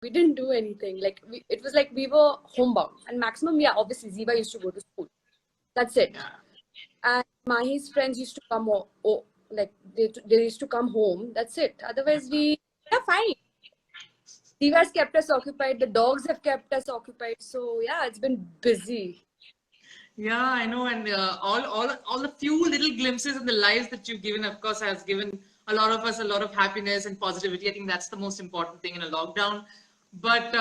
We didn't do anything. Like it was like we were homebound. And maximum, yeah, obviously Ziva used to go to school. That's it. Yeah. And Mahi's friends used to come, like they used to come home. That's it. Otherwise, yeah, fine. Ziva has kept us occupied. The dogs have kept us occupied. So yeah, it's been busy. Yeah, I know, and all the few little glimpses of the lives that you've given, of course, has given a lot of us a lot of happiness and positivity. I think that's the most important thing in a lockdown. But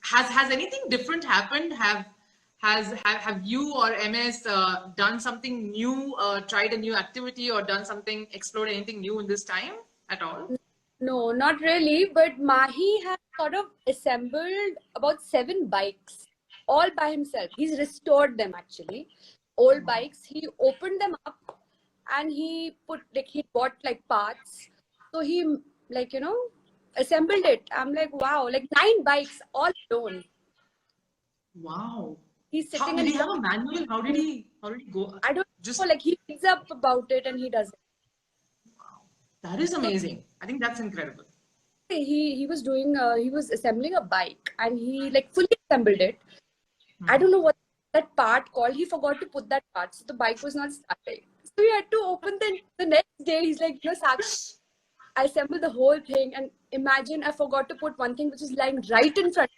has anything different happened? Have you or MS done something new, tried a new activity, or done something, explored anything new in this time at all? No, not really. But Mahi has sort of assembled about 7 bikes all by himself. He's restored them actually. Old bikes. He opened them up and he bought like parts. So he assembled it. I'm like, wow, like 9 bikes all alone. Wow. He's How sitting did and he have a manual? How did he go? I don't know, Just like he reads up about it and he does it. wow. That is amazing. I think that's incredible. He was doing he was assembling a bike and he like fully assembled it. I Hmm. don't know what that part called. He forgot to put that part, so the bike was not starting. So he had to open the next day. He's like, Sakshi, I assembled the whole thing, and imagine I forgot to put one thing which is lying right in front.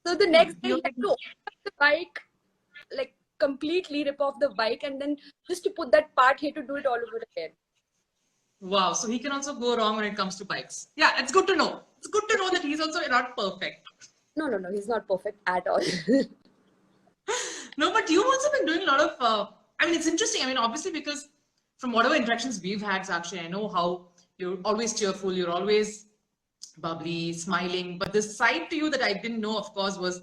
So the next day You he had to open up the bike, like completely rip off the bike, and then just to put that part, he had to do it all over again. Wow. So he can also go wrong when it comes to bikes. Yeah, it's good to know. It's good to know that he's also not perfect. No, he's not perfect at all. No, but you've also been doing a lot of. I mean, it's interesting. I mean, obviously, because from whatever interactions we've had, Sakshi, I know how you're always cheerful, you're always bubbly, smiling. But the side to you that I didn't know, of course, was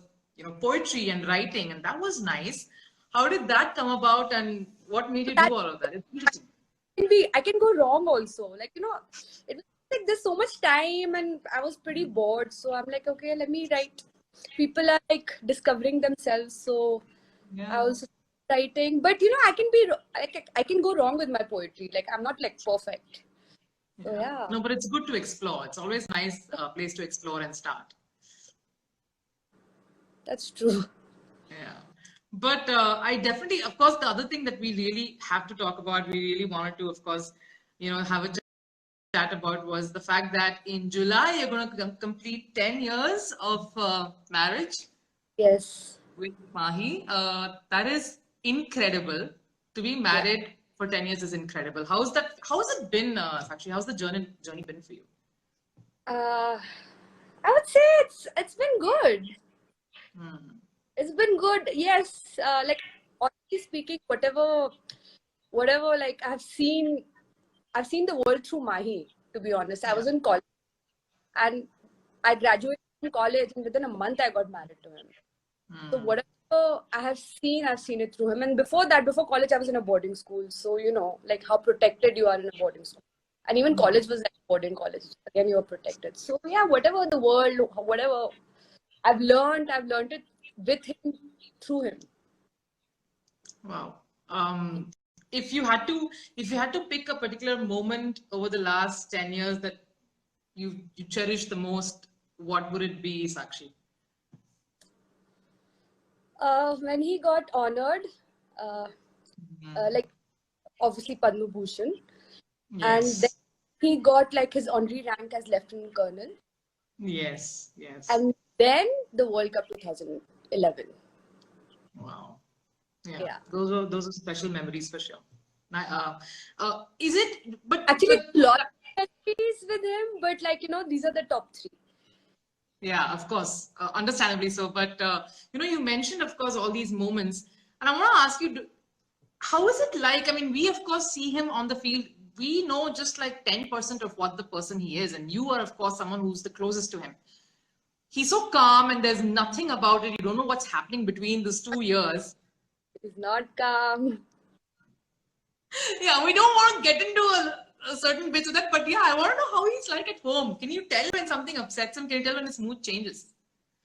poetry and writing, and that was nice. How did that come about, and what made you do That all of that? It's interesting. I can go wrong also. Like, it was like there's so much time and I was pretty bored. So I'm like, okay, let me write. People are like discovering themselves. So I Yeah. also writing. But I can I can go wrong with my poetry. Like I'm not like perfect. So Yeah. yeah, No, but it's good to explore. It's always nice place to explore and start. that's true. Yeah. But I definitely, of course, the other thing that we really have to talk about, we really wanted to, of course, have a chat about was the fact that in July you're going to complete 10 years of marriage Yes. with Mahi. That is incredible. To be Yeah. married for 10 years is incredible. How's that? How has it been, Sakshi? How's the journey been for you? Uh, I would say it's been good. Hmm. It's been good. Yes. Like honestly speaking, whatever like I've seen the world through Mahi, to be honest. I Yeah. was in college and I graduated from college and within a month I got married to him. So Hmm. whatever I've seen it through him. And before that, before college, I was in a boarding school. So, like how protected you are in a boarding school. And even college was like boarding college. Again, you're protected. So yeah, whatever the world, whatever I've learned it with him, through him. Wow. If you had to pick a particular moment over the last 10 years that you cherish the most, what would it be, Sakshi? When he got honored, uh, like obviously Padma Bhushan, and then Yes. he got like his honorary rank as Lieutenant Colonel, Yes. Yes. and then the World Cup 2011. Wow. Yeah. Yeah, Those are special memories for sure. Is it? actually, But a lot of memories with him, but like these are the top three. yeah, of course, understandably so. But you mentioned, of course, all these moments, and I want to ask you, how is it like? I mean, we of course see him on the field. We know just like 10% of what the person he is, and you are, of course, someone who's the closest to him. He's so calm, and there's nothing about it. You don't know what's happening between those 2 years. He's not calm. Yeah, we don't want to get into a certain bits of that, but yeah, I want to know how he's like at home. Can you tell when something upsets him? Can you tell when his mood changes?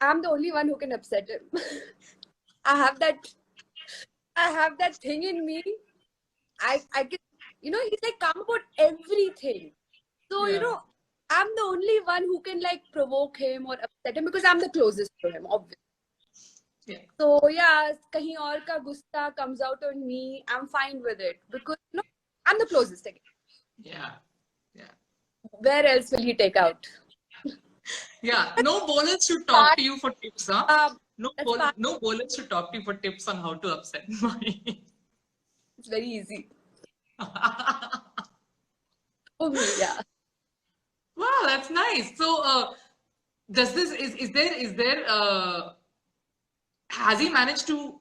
I'm the only one who can upset him. I have that. I have that thing in me. I can. He's like calm about everything. So Yeah. I'm the only one who can like provoke him or upset him because I'm the closest to him, obviously. Yeah. So yeah, kahin aur ka gussa comes out on me, I'm fine with it because I'm the closest again. Yeah. Yeah. Where else will he take out? Yeah. No bowlers should talk to you for tips, huh? Um, No that's part. no bowlers should talk to you for tips on how to upset Mahi. It's very easy for me. Yeah. Wow, that's nice. So, does this is there has he managed to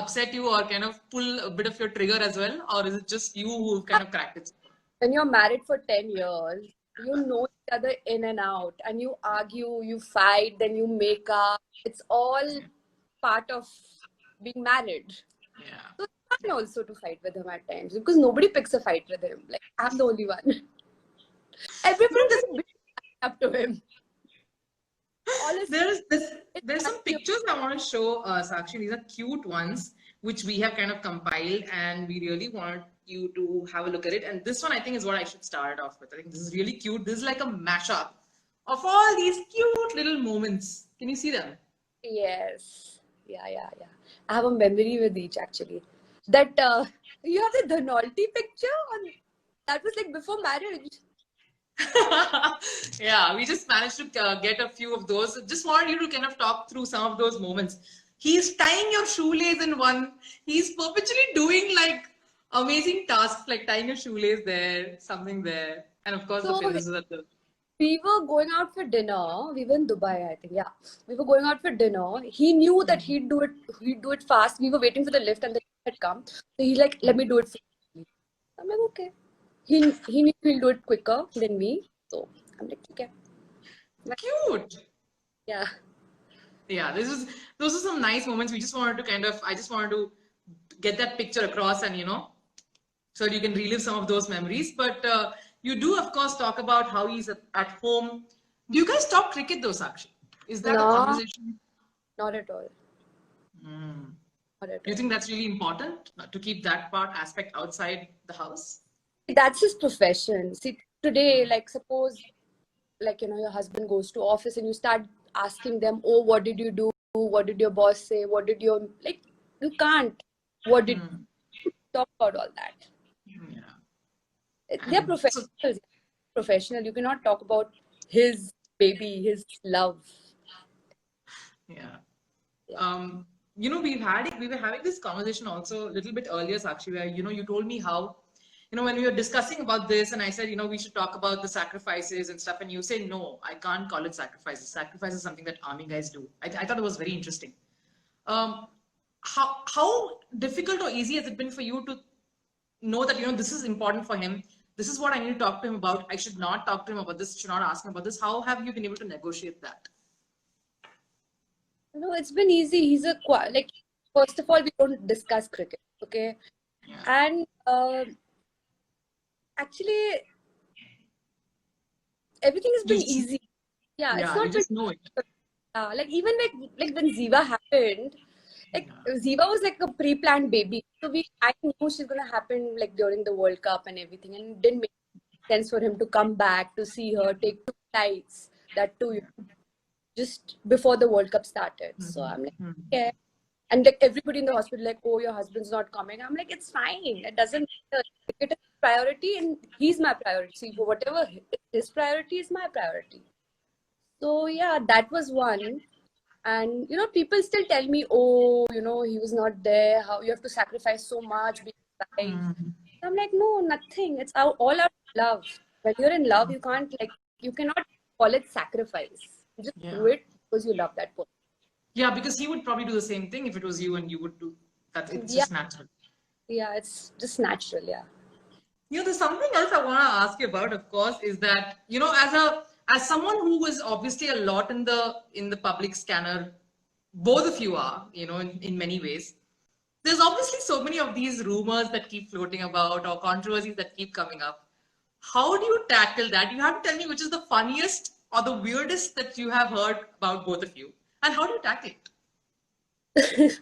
upset you or kind of pull a bit of your trigger as well, or is it just you who kind of cracked it? When you're married for 10 years, you know each other in and out, and you argue, you fight, then you make up. It's all part of being married. Yeah. So it's fun also to fight with him at times because nobody picks a fight with him. Like, I'm the only one. Everybody This, like up to him. Honestly, there's some pictures I want to show Sakshi. These are cute ones which we have kind of compiled, and we really want you to have a look at it. And this one I think is what I should start off with. I think this is really cute. This is like a mashup of all these cute little moments. Can you see them? yes. Yeah. I have a memory with each actually. That you have the Dhanolti picture on that was like before marriage. Yeah, we just managed to get a few of those. Just wanted you to kind of talk through some of those moments. He's tying your shoelace in one. He's perpetually doing like amazing tasks like tying your shoelace there, something there, and of course the So finishes at the. we were going out for dinner. We were in Dubai, I think. Yeah, we were going out for dinner. He knew that he'd do it. He'd do it fast. We were waiting for the lift, and the lift had come. So he's like, "Let me do it for you." I'm like, "Okay." He knew he'll do it quicker than me. So I'm like, "Okay." Cute. Yeah. Yeah, those are some nice moments. We just wanted to I just wanted to get that picture across, and so you can relive some of those memories. But you do, of course, talk about how he's at home. Do you guys talk cricket though, Sakshi? Is that a No, conversation? not at all. Hmm. Not at Do you all. think that's really important to keep that part aspect outside the house? That's his profession. See, today, like suppose, like your husband goes to office and you start asking them, "Oh, what did you do? What did your boss say? What did your like?" You can't. What did Hmm. you talk about all that? Yeah. They're And so, professionals. Professional. You cannot talk about his baby, his love. yeah. Yeah. We were having this conversation also a little bit earlier, Sakshi, where you told me how, when we were discussing about this, and I said, we should talk about the sacrifices and stuff, and you say, no, I can't call it sacrifices. Sacrifice is something that army guys do. I thought it was very interesting. Um, how difficult or easy has it been for you to know that this is important for him? This is what I need to talk to him about. I should not talk to him about this. Should not ask him about this. How have you been able to negotiate that? No, it's been easy. He's like, first of all, we don't discuss cricket, okay? Yeah. And actually, everything has been easy. Yeah, it's Yeah, you not been just know it. like even like when Ziva happened, like Ziva was like a pre-planned baby. So I knew she's gonna happen like during the World Cup and everything, and it didn't make sense for him to come back to see her, take 2 flights, that too, just before the World Cup started. So I'm like, okay. And like everybody in the hospital, like, "Oh, your husband's not coming." I'm like, "It's fine. It doesn't matter. It is priority, and he's my priority. See, whatever his priority is my priority." So yeah, that was one. And people still tell me, "Oh, he was not there. How you have to sacrifice so much being alive." I'm like, no, nothing. It's all out of love. When you're in love, you cannot call it sacrifice. You just do Yeah. it because you love that person. Yeah, because he would probably do the same thing if it was you and you would do that. It's Yeah, just natural. yeah, it's just natural. Yeah. There's something else I want to ask you about, of course, is that, as someone who was obviously a lot in the public scanner, both of you are, in many ways. There's obviously so many of these rumors that keep floating about or controversies that keep coming up. How do you tackle that? You have to tell me which is the funniest or the weirdest that you have heard about both of you. And how do you tackle it?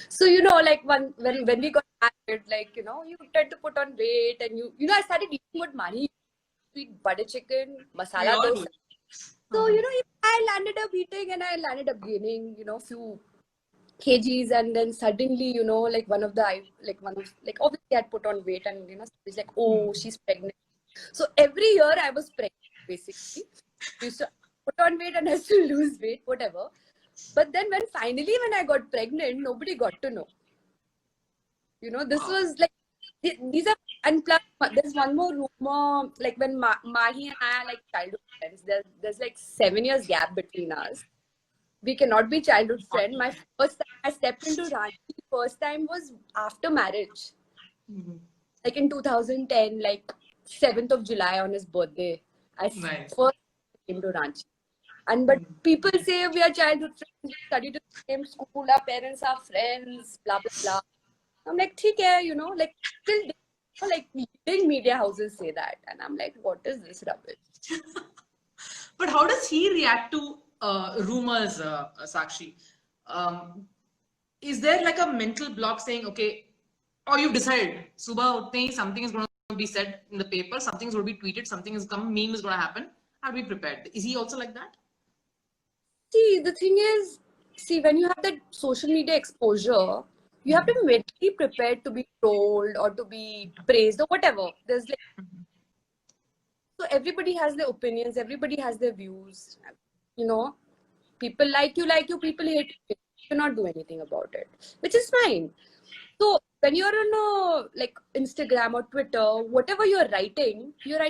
So like when we got married, like you tend to put on weight, and I started eating what money. sweet butter chicken, We masala all dosa. do. So, I landed up eating and I landed up gaining, few kgs, and then suddenly, like obviously I'd put on weight, and, it's like, oh, she's pregnant. So every year I was pregnant, basically. Used to put on weight and I used to lose weight, whatever. But then when I got pregnant, nobody got to know. This Wow. was like, these are, and plus there's one more rumor, like when Mahi and I are like childhood friends, there's like 7 years gap between us. We cannot be childhood friends. My first time I stepped into Ranchi, first time was after marriage. Like in 2010, like 7th of July on his birthday. I Nice. first came to Ranchi. But people say we are childhood friends, we studied in the same school, our parents are friends, blah, blah, blah. I'm like, okay, like still, like leading media houses say that. And I'm like, what is this rubbish? But how does he react to rumors, Sakshi? Is there like a mental block saying, okay, or you've decided, Subha utne hi something is going to be said in the paper, something is going to be tweeted, something is come, meme is going to happen. I'll be prepared. Is he also like that? See, the thing is, when you have that social media exposure, you have to be mentally prepared to be trolled or to be praised or whatever. There's like, so everybody has their opinions, everybody has their views. People like you, people hate you. You cannot do anything about it, which is fine. So when you're on like Instagram or Twitter, whatever you're writing your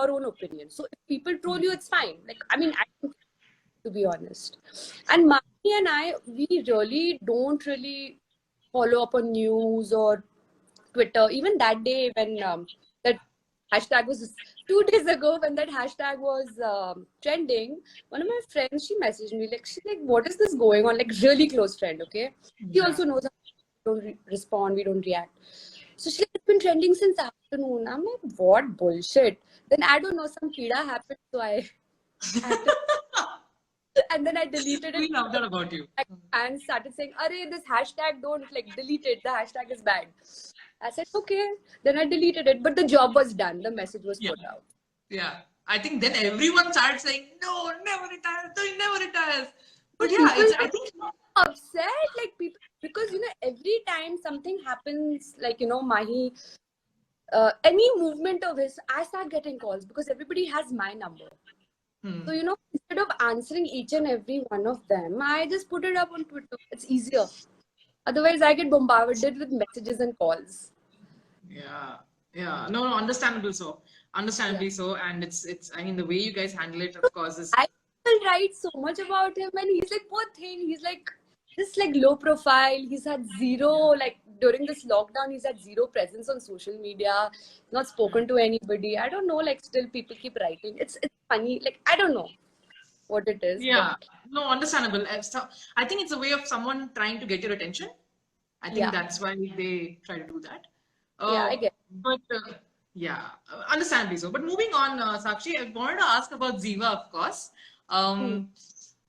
own opinion. So if people troll you, it's fine. Like, I mean, to be honest. And Mani and I, we really don't really follow up on news or Twitter. Even that day when that hashtag was 2 days ago, when that hashtag was trending, one of my friends, she messaged me she's like, what is this going on? Like, really close friend, okay? She also knows how we don't respond, we don't react. So she's like, it's been trending since afternoon. I'm like, what bullshit? Then I don't know, some kida happened, so I had to, and then I deleted it. We love that about you. And started saying, "Arey, this hashtag, don't delete it. The hashtag is bad." I said, "Okay." Then I deleted it, but the job was done. The message was put out. Yeah, I think then everyone started saying, "No, never retires. No, he never retires." But people I think upset, like people, because every time something happens, like Mahi, any movement of his, I start getting calls because everybody has my number. So, instead of answering each and every one of them, I just put it up on Twitter. It's easier. Otherwise, I get bombarded with messages and calls. Yeah. No, understandably so. And it's. I mean, the way you guys handle it, of course, is. I will write so much about him, and he's like, poor thing. He's like, just like low profile. He's had zero, like during this lockdown, he's had zero presence on social media. Not spoken to anybody. I don't know. Like, still people keep writing. It's funny. Like, I don't know what it is. Yeah, no, understandable. So I think it's a way of someone trying to get your attention. I think that's why they try to do that. Yeah, I get. But understandably so. But moving on, Sakshi, I wanted to ask about Ziva, of course.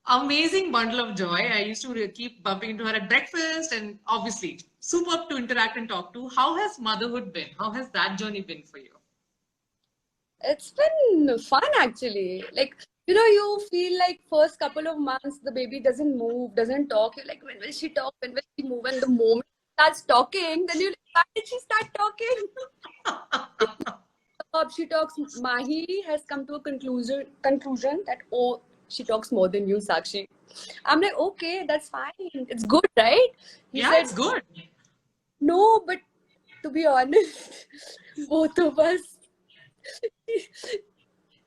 Amazing bundle of joy. I used to keep bumping into her at breakfast, and obviously superb to interact and talk to. How has motherhood been? How has that journey been for you? It's been fun, actually. Like, you feel like first couple of months the baby doesn't move, doesn't talk. You're like, when will she talk? When will she move? And the moment she starts talking, then you're like, why did she start talking? She talks. Mahi has come to a conclusion that, oh, she talks more than you, Sakshi. I'm like, okay, that's fine. It's good, right? He said, it's good. No, but to be honest, both of us,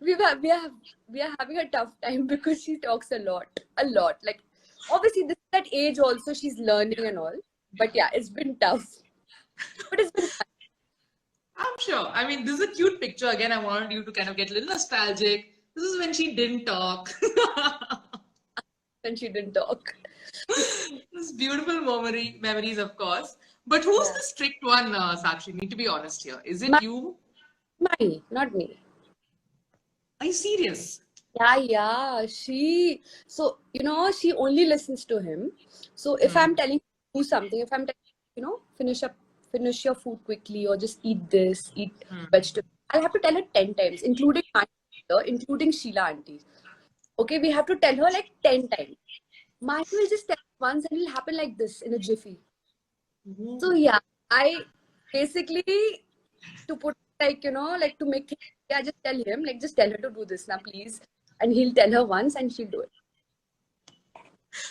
we are having a tough time because she talks a lot. Like, obviously, this is that age also, she's learning and all. But yeah, it's been tough. But it's been fun. I'm sure. I mean, this is a cute picture. Again, I wanted you to kind of get a little nostalgic. This is when she didn't talk. When she didn't talk. This beautiful memories, of course. But who's the strict one, Sakshi? Need to be honest here. Is it you? Mahi, not me. Are you serious? Yeah. She only listens to him. So if I'm telling her to do something, if I'm telling her, finish your food quickly or just eat this, eat vegetables, I'll have to tell her 10 times, including my sister, including Sheila auntie. Okay, we have to tell her like 10 times. Mahi will just tell once and it'll happen like this in a jiffy. So yeah, I basically, to put like, like to make things, I just tell him, like just tell her to do this now, please. And he'll tell her once and she'll do it.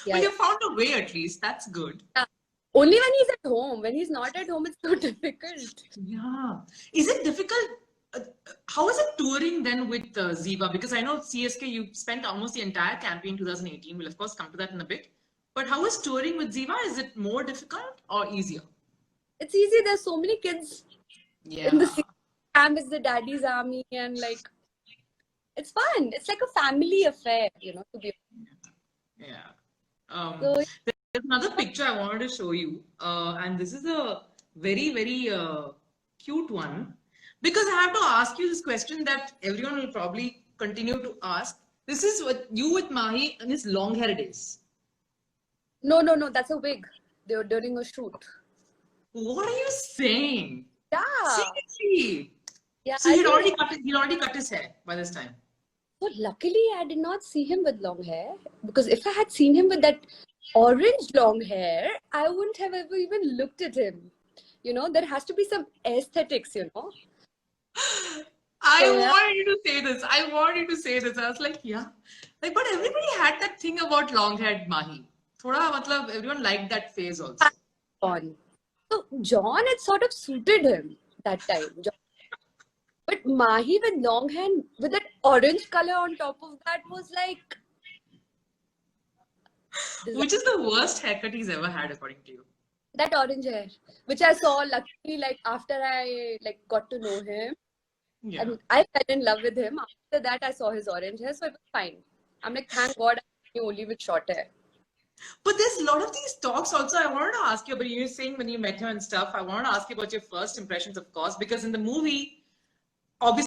Yeah. Well, you found a way at least. That's good. Yeah. Only when he's at home. When he's not at home, it's so difficult. Yeah. Is it difficult? How is it touring then with Ziva? Because I know CSK, you spent almost the entire campaign 2018. We'll of course come to that in a bit. But how is touring with Ziva? Is it more difficult or easier? It's easy. There's so many kids Yeah. in the camp. It's the daddy's army, and like, it's fun. It's like a family affair, to be. Yeah. So, There's another picture I wanted to show you, and this is a very, very cute one. Because I have to ask you this question that everyone will probably continue to ask. This is what you with Mahi in his long hair days. no, that's a wig. They were during a shoot. What are you saying? Yeah. Seriously? Yeah. So he'd already cut his hair by this time. So luckily, I did not see him with long hair, because if I had seen him with that orange long hair, I wouldn't have ever even looked at him. There has to be some aesthetics, I yeah. wanted you to say this. I was like, yeah. Like, but everybody had that thing about long-haired Mahi. Thoda, matlab, everyone liked that phase also. John. So John, it sort of suited him that time. But Mahi with long hair, with that orange color on top of that, was like... Which is the worst haircut he's ever had, according to you? That orange hair, which I saw luckily, like after I got to know him. Yeah. And I fell in love with him. After that, I saw his orange hair, so it was fine. I'm like, thank God, I'm only with short hair. But there's a lot of these talks also. I wanted to ask you, but you were saying when you met him and stuff, I wanted to ask you about your first impressions, of course, because in the movie, obviously,